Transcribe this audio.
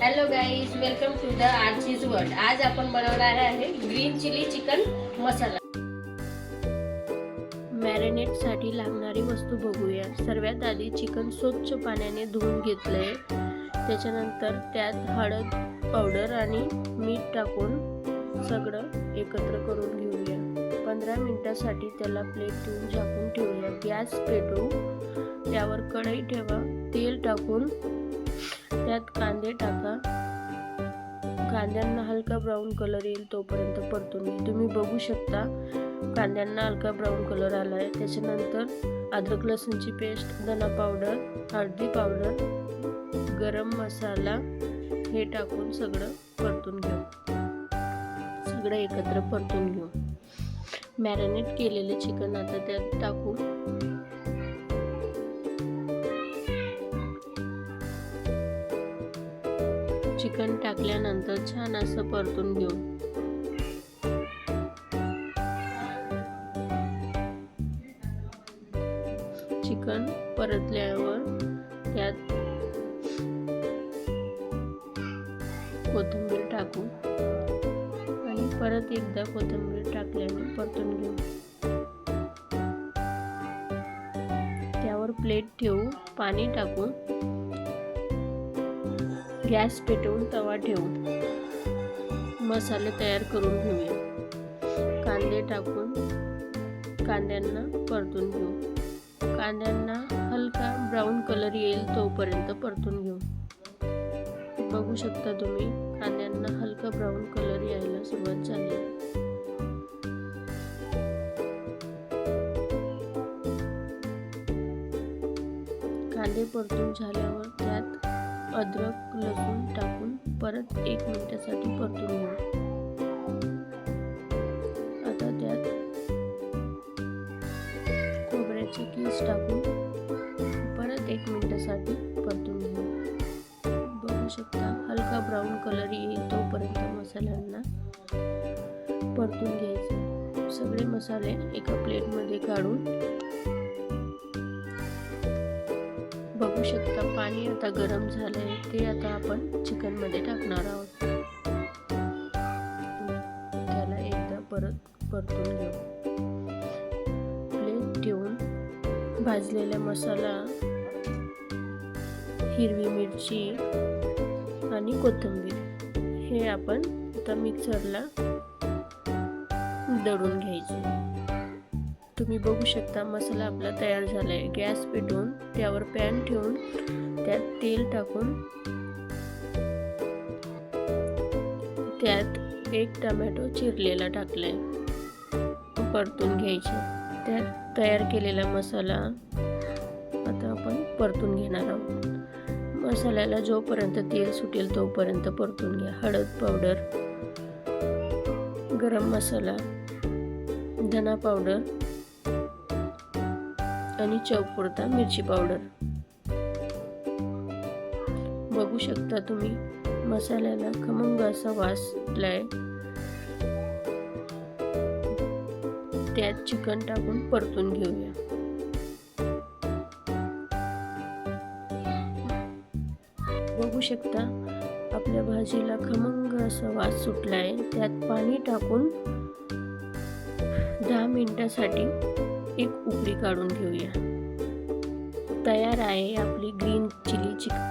Hello guys, welcome to the Archies world. आज आपण बनवणार आहे ग्रीन चिली चिकन मसाला. मॅरिनेटसाठी लागणारी वस्तू बघूया. सर्वात आधी चिकन स्वच्छ पाण्याने धुवून घेतलंय. त्याच्यानंतर त्यात हळद पावडर आणि मीठ टाकून सगळं एकत्र करून घेऊया. 15 मिनिटासाठी त्याला प्लेट ठेवून झाकून ठेवूया. गॅस पेटवू, त्यावर कढई ठेवा. तेल टाकून त्यात कांदे टाका. कांद्यांना हलका ब्राऊन कलर येईल तोपर्यंत परतून घ्या. तुम्ही बघू शकता कांद्यांना हलका ब्राऊन कलर आला आहे. त्याच्यानंतर अद्रक लसूणची पेस्ट, धना पावडर, हळदी पावडर, गरम मसाला हे टाकून सगळं परतून घेऊ. सगळं एकत्र परतून घेऊ. मॅरिनेट केलेले चिकन आता त्यात टाकू. चिकन टाकल्यानंतर छान असं परतून घेऊ. चिकन परतल्यावर त्यात कोथिंबीर टाकू आणि परत एकदा कोथिंबीर टाकल्याने परतून घेऊ. त्यावर प्लेट ठेवू. पाणी टाकू. गॅस पेटवून तवा ठेवू. मसाले तयार करून घेऊया. कांदे टाकून कांद्यांना परतून घेऊ. कांद्यांना हलका ब्राऊन कलर येईल तोपर्यंत परतून घेऊ. बघू शकता तुम्ही कांद्यांना हलका ब्राऊन कलर यायला सुरुवात झाली. कांदे परतून झाल्यावर त्यात अद्रक लसूण टाकून परत 1 मिनिटासाठी परतून घेऊ. आता त्यात खोबऱ्याचे कीस टाकून परत 1 मिनिटासाठी परतून घेऊ. बघू शकता हलका ब्राऊन कलर येईल तोपर्यंत मसाल्यांना परतून घ्यायचे. सगळे मसाले एका प्लेटमध्ये काढून बघू शकता पाणी आता गरम झालंय. ते आता आपण चिकन मध्ये टाकणार आहोत. त्याला एकदा परत परतून घेऊ. प्लेट ठेवून भाजलेला मसाला, हिरवी मिरची आणि कोथिंबीर हे आपण आता मिक्सरला दळून घ्यायचे. तुम्ही बघू शकता मसाला आपला तयार झालाय. गॅस पेटवून त्यावर पॅन ठेवून त्यात तेल टाकून त्यात 1 टोमॅटो चिरलेला टाकलाय. परतून घ्यायचे. त्यात तयार केलेला मसाला आता आपण परतून घेणार आहोत. मसाल्याला जोपर्यंत तेल सुटेल तोपर्यंत परतून घ्या. हळद पावडर, गरम मसाला, धना पावडर आणि चवपुरता मिरची पावडर. बघू शकता तुम्ही मसाल्याला खमंग असा वास सुटलाय. त्यात चिकन टाकून परतून घेऊया. बघू शकता आपल्या भाजीला खमंग असा वास सुटलाय. त्यात पाणी टाकून 10 मिनिटासाठी एक उकळी काढून घेऊया. तयार आहे आपली ग्रीन चिली चिकन.